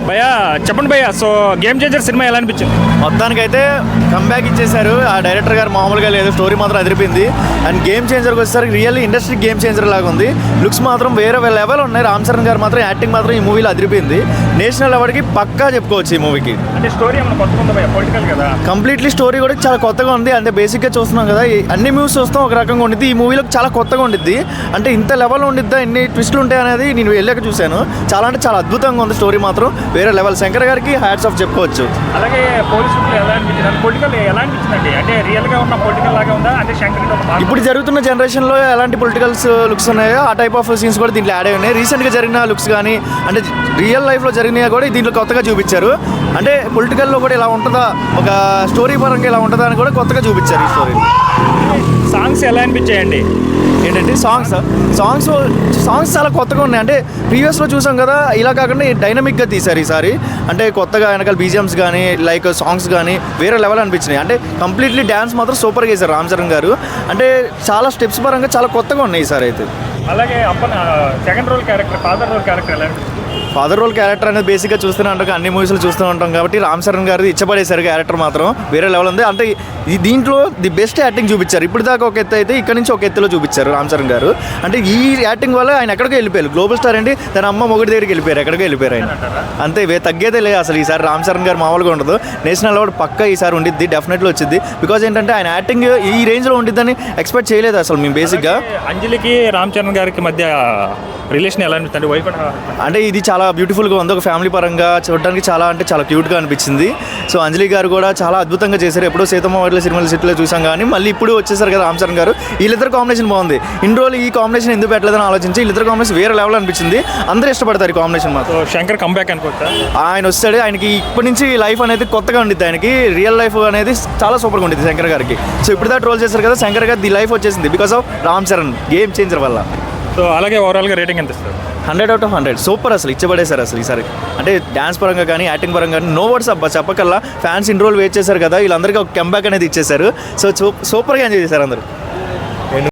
భయ్యా చెప్పండి భయ్యా, సో గేమ్ చేంజర్ సినిమా ఎలా అనిపించింది? మొత్తానికైతే కంబ్యాక్ ఇచ్చేశారు ఆ డైరెక్టర్ గారు, మామూలుగా లేదు, స్టోరీ మాత్రం అదిరిపోయింది. అండ్ గేమ్ చేంజర్కి వచ్చేసరికి రియల్లీ ఇండస్ట్రీ గేమ్ చేంజర్ లాగా ఉంది. లుక్స్ మాత్రం వేరే లెవెల్ ఉన్నాయి. రామ్ చరణ్ గారు మాత్రం యాక్టింగ్ మాత్రం ఈ మూవీలో అదిరిపోయింది. నేషనల్ అవార్డుకి పక్కా చెప్పుకోవచ్చు ఈ మూవీకి. అంటే స్టోరీ ఏమైనా కొత్తగా ఉందా భయ్యా? పొలిటికల్ కదా, కంప్లీట్లీ స్టోరీ కూడా చాలా కొత్తగా ఉంది. అంటే బేసిక్గా చూస్తున్నాం కదా, అన్ని మూవీస్ చూస్తాం ఒక రకంగా ఉండిద్ది, ఈ మూవీలో చాలా కొత్తగా ఉండిద్ది. అంటే ఇంత లెవెల్ ఉండిద్దా, ఎన్ని ట్విస్టులు ఉంటాయి అనేది నేను వెళ్ళాక చూశాను. చాలా అంటే చాలా అద్భుతంగా ఉంది. స్టోరీ మాత్రం వేరే లెవెల్. శంకర్ గారికి హ్యాట్స్ ఆఫ్ చెప్పుకోవచ్చు. అలాగే పోలీసు ఎలా అనిపించింది? పొలిటికల్ ఎలా అనిపించిందండి? అంటే రియల్గా ఉన్న పొలిటికల్ లాగా ఉందా? అంటే శంకర్ ఇప్పుడు జరుగుతున్న జనరేషన్లో ఎలాంటి పొలిటికల్స్ లుక్స్ ఉన్నాయో ఆ టైప్ ఆఫ్ సీన్స్ కూడా దీంట్లో యాడ్ అయి ఉన్నాయి. రీసెంట్గా జరిగిన లుక్స్ కానీ అంటే రియల్ లైఫ్లో జరిగినవి కూడా దీంట్లో కొత్తగా చూపించారు. అంటే పొలిటికల్లో కూడా ఇలా ఉంటుందా, ఒక స్టోరీ పరంగా ఇలా ఉంటుందా అని కూడా కొత్తగా చూపించారు ఈ స్టోరీ. సాంగ్స్ ఎలా అనిపించాయండి? ఏంటంటే సాంగ్స్ చాలా కొత్తగా ఉన్నాయి. అంటే ప్రీవియస్లో చూసాం కదా, ఇలా కాకుండా డైనమిక్గా తీశారు ఈసారి. అంటే కొత్తగా వెనకాల బీజిఎమ్స్ కానీ లైక్ సాంగ్స్ కానీ వేరే లెవెల్ అనిపించినాయి. అంటే కంప్లీట్లీ డ్యాన్స్ మాత్రం సూపర్గా వేశారు రామ్ చరణ్ గారు. అంటే చాలా స్టెప్స్ పరంగా చాలా కొత్తగా ఉన్నాయి ఈసారి అయితే. అలాగే Appanna second role character, father role character ఎలా అనిపించింది? ఫాదర్ రోల్ క్యారెక్టర్ అనేది బేసిక్గా చూస్తూనే ఉంటాం, అన్ని మూవీస్లో చూస్తూ ఉంటాం కాబట్టి రామ్ చరణ్ గారిది ఇచ్చపడేశారు క్యారెక్టర్ మాత్రం వేరే లెవెల్ ఉంది. అంటే దీంట్లో ది బెస్ట్ యాక్టింగ్ చూపించారు. ఇప్పుడు దాకా ఒక ఎత్తు అయితే ఇక్కడ నుంచి ఒక ఎత్తులో చూపించారు రామ్ చరణ్ గారు. అంటే ఈ యాక్టింగ్ వల్ల ఆయన ఎక్కడికి వెళ్ళిపోయారు. గ్లోబల్ స్టార్ అండి, తన అమ్మ మొగుడి దగ్గరికి వెళ్ళిపోయారు, ఎక్కడికి వెళ్ళిపోయారు ఆయన. అంతే, తగ్గేదే లేదు అసలు. ఈసారి రామ్ చరణ్ గారు మామూలుగా ఉండదు. నేషనల్ అవార్డు పక్కా ఈసారి ఉండిద్ది, డెఫినెట్లీ వచ్చింది. బికాజ్ ఏంటంటే ఆయన యాక్టింగ్ ఈ రేంజ్లో ఉండిద్దని ఎక్స్పెక్ట్ చేయలేదు అసలు మేము బేసిక్గా. అంజలికి రామ్ చరణ్ గారికి మధ్య రిలేషన్ ఎలా అనిపిస్తుంది? వైఫ్ అంటే ఇది చాలా బ్యూటిఫుల్గా ఉంది. ఒక ఫ్యామిలీ పరంగా చూడడానికి చాలా అంటే చాలా క్యూట్గా అనిపించింది. సో అంజలి గారు కూడా చాలా అద్భుతంగా చేశారు. ఎప్పుడో సీతమ్మ వాటిలో సినిమాలు సెట్లో చూసాం కానీ మళ్ళీ ఇప్పుడు వచ్చేసారు కదా రామ్ చరణ్ గారు. వీళ్ళిద్దరు కాంబినేషన్ బాగుంది. ఇన్ని రోజులు ఈ కాంబినేషన్ ఎందుకు పెట్టలేదని ఆలోచించి వీళ్ళిద్దరు కాంబినేషన్ వేరే లెవెల్ అనిపించింది. అందరూ ఇష్టపడతారు ఈ కాంబినేషన్ మాత్రం. శంకర్ కంబ్యాక్ అనుకోవచ్చా? ఆయన వస్తాడు, ఆయనకి ఇప్పటి నుంచి లైఫ్ అనేది కొత్తగా ఉండిద్ది. ఆయనకి రియల్ లైఫ్ అనేది చాలా సూపర్గా ఉండిద్ది శంకర్ గారికి. సో ఇప్పుడు దాకా ట్రోల్ చేశారు కదా, శంకర్ గారు ది లైఫ్ వచ్చేసింది because of Ram Charan game changer వల్ల. సో అలాగే ఓవరాల్గా రేటింగ్ ఎంత ఇస్తారు? 100/100 సూపర్. అసలు ఇచ్చబడేశారు అసలు ఈసారి. అంటే డ్యాన్స్ పరంగా కానీ యాక్టింగ్ పరంగా కానీ నో వర్డ్స్ అబ్బా చెప్పకల్లా. ఫ్యాన్స్ ఇన్ని రోజులు వెయిట్ చేశారు కదా, వీళ్ళందరికీ ఒక కంబ్యాక్ అనేది ఇచ్చేశారు. సో సూపర్గా ఎంజాయ్ చేశారు అందరూ.